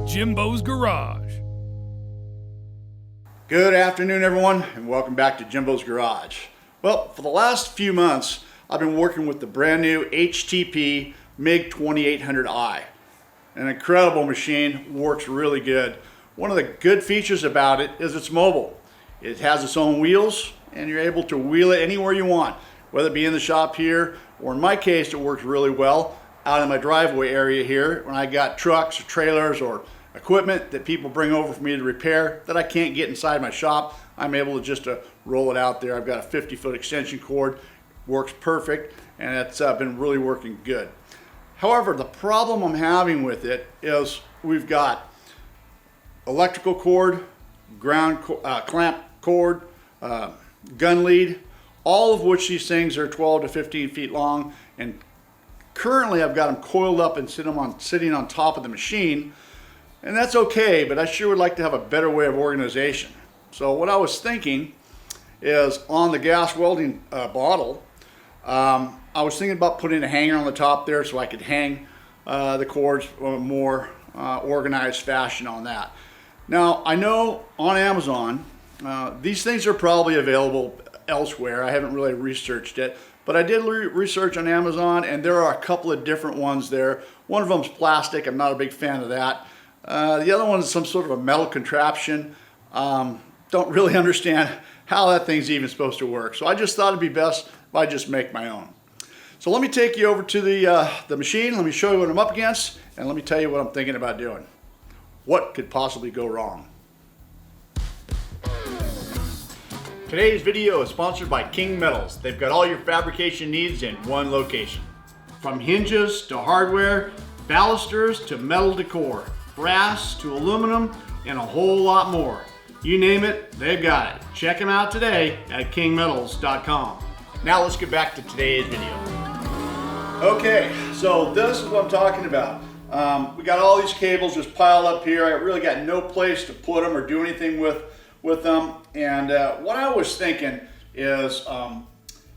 Jimbo's Garage. Good afternoon, everyone, and welcome back to Jimbo's Garage. Well, for the last few months, I've been working with the brand new HTP MiG 2800i. An incredible machine, works really good. One of the good features about it is it's mobile. It has its own wheels, and you're able to wheel it anywhere you want, whether it be in the shop here, or in my case, it works really well out in my driveway area here when I got trucks or trailers or equipment that people bring over for me to repair that I can't get inside my shop. I'm able to just roll it out there. I've got a 50-foot extension cord, works perfect, and it's been really working good. However, the problem I'm having with it is we've got electrical cord, ground clamp cord, gun lead, all of which these things are 12 to 15 feet long, and currently I've got them coiled up and sitting on top of the machine, and that's okay, but I sure would like to have a better way of organization. So what I was thinking is on the gas welding bottle, I was thinking about putting a hanger on the top there so I could hang the cords in a more organized fashion on that. Now, I know on Amazon, these things are probably available elsewhere. I haven't really researched it, but I did research on Amazon, and there are a couple of different ones there. One of them is plastic. I'm not a big fan of that. The other one is some sort of a metal contraption. Don't really understand how that thing's even supposed to work. So I just thought it'd be best if I just make my own. So let me take you over to the machine. Let me show you what I'm up against, and let me tell you what I'm thinking about doing. What could possibly go wrong? Today's video is sponsored by King Metals. They've got all your fabrication needs in one location. From hinges to hardware, balusters to metal decor, brass to aluminum, and a whole lot more. You name it, they've got it. Check them out today at kingmetals.com. Now let's get back to today's video. Okay, so this is what I'm talking about. We got all these cables just piled up here. I really got no place to put them or do anything with them. And what I was thinking is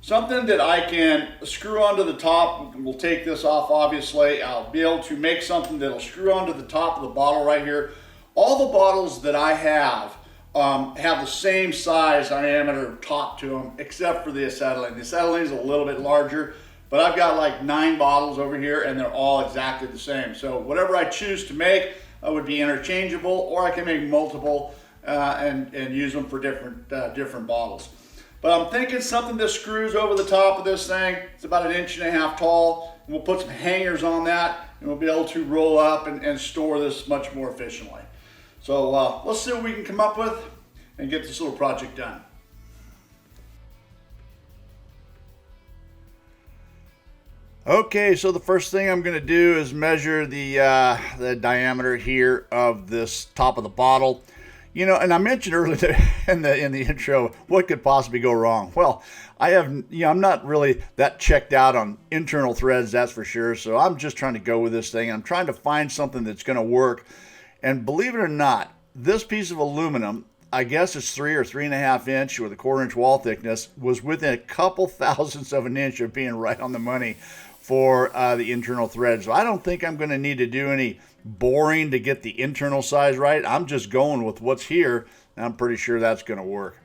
something that I can screw onto the top. We'll take this off, obviously. I'll be able to make something that'll screw onto the top of the bottle right here. All the bottles that I have the same size diameter top to them, except for the acetylene. The acetylene is a little bit larger, but I've got like 9 bottles over here, and they're all exactly the same. So whatever I choose to make would be interchangeable, or I can make multiple and use them for different bottles. But I'm thinking something that screws over the top of this thing. It's about 1.5 inches tall. And we'll put some hangers on that, and we'll be able to roll up and store this much more efficiently. So let's see what we can come up with and get this little project done. Okay, so the first thing I'm going to do is measure the diameter here of this top of the bottle. You know, and I mentioned earlier in the intro, what could possibly go wrong? Well, I'm not really that checked out on internal threads, that's for sure. So I'm just trying to go with this thing. I'm trying to find something that's going to work. And believe it or not, this piece of aluminum, I guess it's 3 or 3.5 inch with a 1/4 inch wall thickness, was within a couple thousandths of an inch of being right on the money for the internal thread. So I don't think I'm going to need to do any boring to get the internal size right. I'm just going with what's here, and I'm pretty sure that's going to work.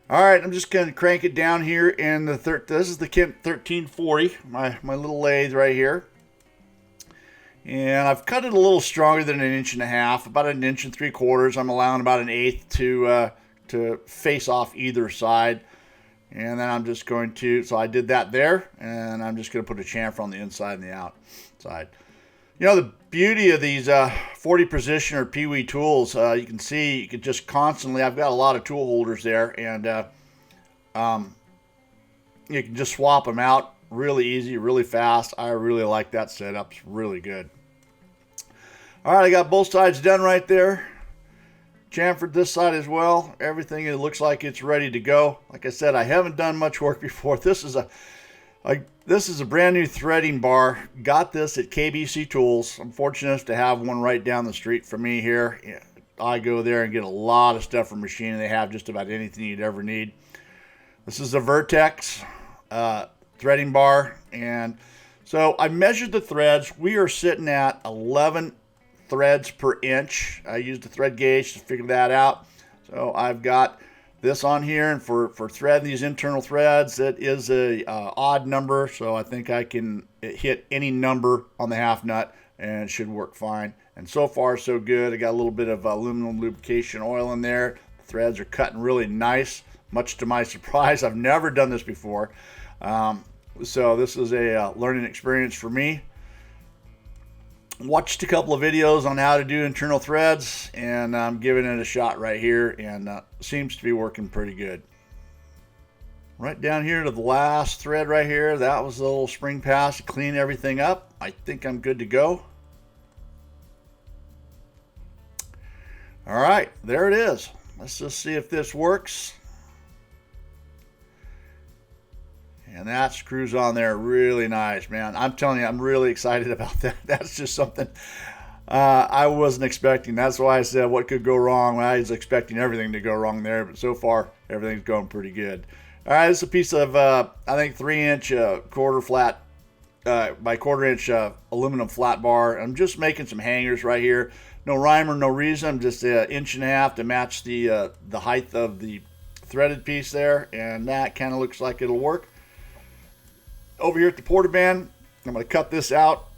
All right, I'm just going to crank it down here in the this is the Kent 1340, my little lathe right here. And I've cut it a little stronger than 1.5 inches, about 1 3/4 inches. I'm allowing about 1/8 to face off either side. And then I'm just going to, so I did that there, and I'm just going to put a chamfer on the inside and the outside. You know, the beauty of these 40 position or Pee-wee tools, you can see you can just constantly, I've got a lot of tool holders there, and you can just swap them out really easy, really fast. I really like that setup. It's really good. All right, I got both sides done right there. Chamfered this side as well. Everything, it looks like it's ready to go. Like I said, I haven't done much work before. This is a brand new threading bar. Got this at KBC Tools. I'm fortunate enough to have one right down the street from me here. I go there and get a lot of stuff from machining. They have just about anything you'd ever need. This is a Vertex threading bar, and so I measured the threads. We are sitting at 11 threads per inch. I used a thread gauge to figure that out. So I've got this on here, and for threading these internal threads, it is a odd number, so I think I can hit any number on the half nut and it should work fine. And so far so good. I got a little bit of aluminum lubrication oil in there. The threads are cutting really nice, much to my surprise. I've never done this before, so this is a learning experience for me. Watched a couple of videos on how to do internal threads, and I'm giving it a shot right here, and seems to be working pretty good. Right down here to the last thread right here, that was the little spring pass to clean everything up. I think I'm good to go. All right, there it is. Let's just see if this works. And that screws on there really nice, man. I'm telling you, I'm really excited about that. That's just something I wasn't expecting. That's why I said what could go wrong. I was expecting everything to go wrong there, but so far everything's going pretty good. All right, this is a piece of I think 3-inch quarter flat by quarter-inch aluminum flat bar. I'm just making some hangers right here. No rhyme or no reason. I'm just an inch and a half to match the height of the threaded piece there, and that kind of looks like it'll work. Over here at the porta band, I'm going to cut this out.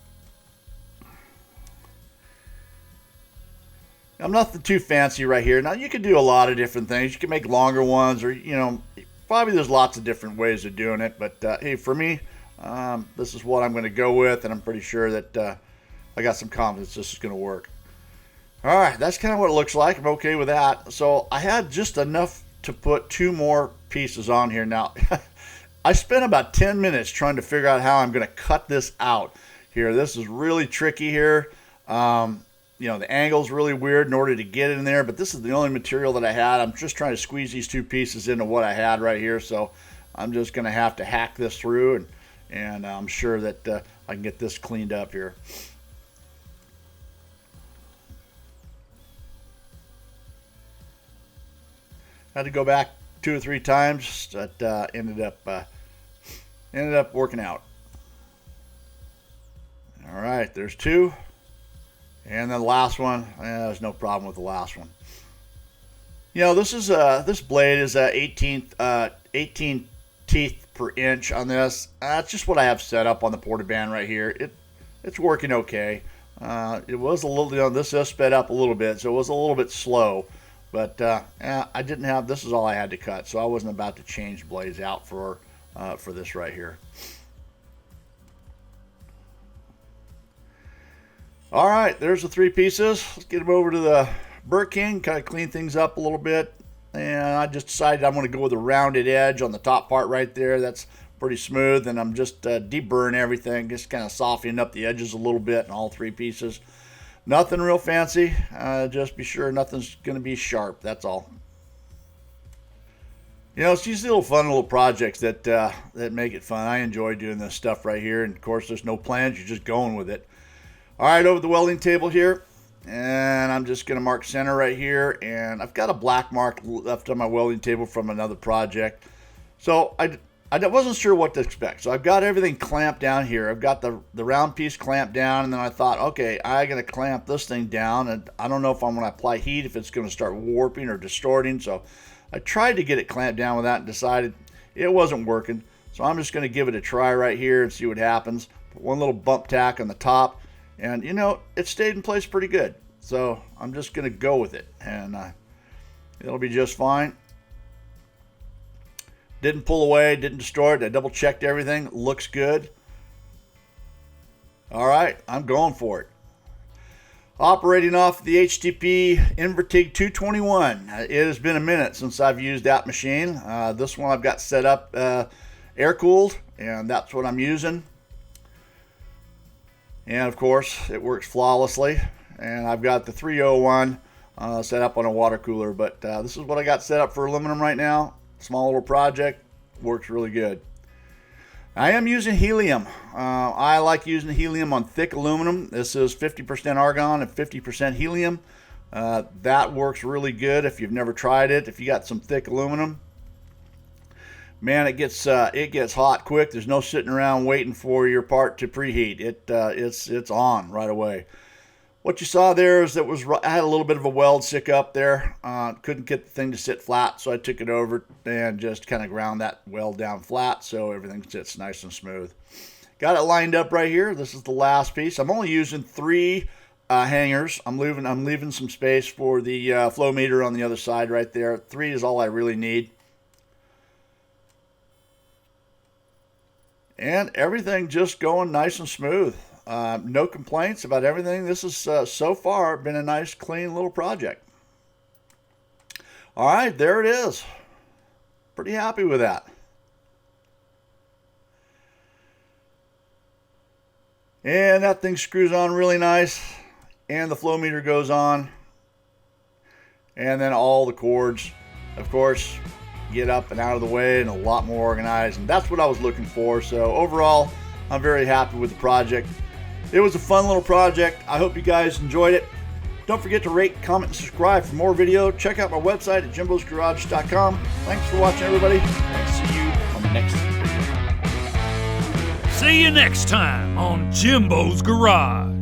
I'm nothing too fancy right here. Now you can do a lot of different things. You can make longer ones, or probably there's lots of different ways of doing it. But hey, for me, this is what I'm going to go with, and I'm pretty sure that I got some confidence this is going to work. All right, that's kind of what it looks like. I'm okay with that. So I had just enough to put 2 more pieces on here. Now, I spent about 10 minutes trying to figure out how I'm going to cut this out here. This is really tricky here. The angle's really weird in order to get it in there, but this is the only material that I had. I'm just trying to squeeze these 2 pieces into what I had right here, so I'm just going to have to hack this through, and I'm sure that I can get this cleaned up here. Had to go back 2 or 3 times, but ended up working out. All right, there's 2, and then the last one. There's no problem with the last one. This blade is 18 teeth per inch on this. That's just what I have set up on the porta band right here. It's working okay. It was a little, this is sped up a little bit, so it was a little bit slow. But I didn't have, this is all I had to cut, so I wasn't about to change blades out for this right here. All right, there's the 3 pieces. Let's get them over to the Burr King, kind of clean things up a little bit. And I just decided I'm going to go with a rounded edge on the top part right there. That's pretty smooth, and I'm just deburring everything, just kind of softening up the edges a little bit in all 3 pieces. Nothing real fancy, just be sure nothing's going to be sharp, that's all. It's these little fun little projects that make it fun. I enjoy doing this stuff right here, and of course there's no plans, you're just going with it. All right, over the welding table here, and I'm just going to mark center right here, and I've got a black mark left on my welding table from another project. So I wasn't sure what to expect. So I've got everything clamped down here. I've got the round piece clamped down, and then I thought, okay, I'm going to clamp this thing down, and I don't know if I'm going to apply heat, if it's going to start warping or distorting. So I tried to get it clamped down with that and decided it wasn't working. So I'm just going to give it a try right here and see what happens. Put one little bump tack on the top, and it stayed in place pretty good. So I'm just going to go with it, and it'll be just fine. Didn't pull away, didn't distort. I double checked everything. Looks good. All right, I'm going for it. Operating off the HTP Invertig 221. It has been a minute since I've used that machine. This one I've got set up air-cooled, and that's what I'm using. And of course, it works flawlessly. And I've got the 301 set up on a water cooler, but this is what I got set up for aluminum right now. Small little project, works really good. I am using helium. I like using helium on thick aluminum. This is 50% argon and 50% helium. That works really good if you've never tried it. If you got some thick aluminum, man, it gets hot quick. There's no sitting around waiting for your part to preheat. It's on right away. What you saw there is I had a little bit of a weld stick up there. Couldn't get the thing to sit flat, so I took it over and just kind of ground that weld down flat so everything sits nice and smooth. Got it lined up right here. This is the last piece. I'm only using 3 hangers. I'm leaving some space for the flow meter on the other side right there. 3 is all I really need. And everything just going nice and smooth. No complaints about everything. This has so far been a nice, clean little project. All right, there it is. Pretty happy with that. And that thing screws on really nice. And the flow meter goes on. And then all the cords, of course, get up and out of the way and a lot more organized. And that's what I was looking for. So overall, I'm very happy with the project. It was a fun little project. I hope you guys enjoyed it. Don't forget to rate, comment, and subscribe for more video. Check out my website at JIMBO'SGarage.com. Thanks for watching, everybody. And see you on the next video. See you next time on Jimbo's Garage.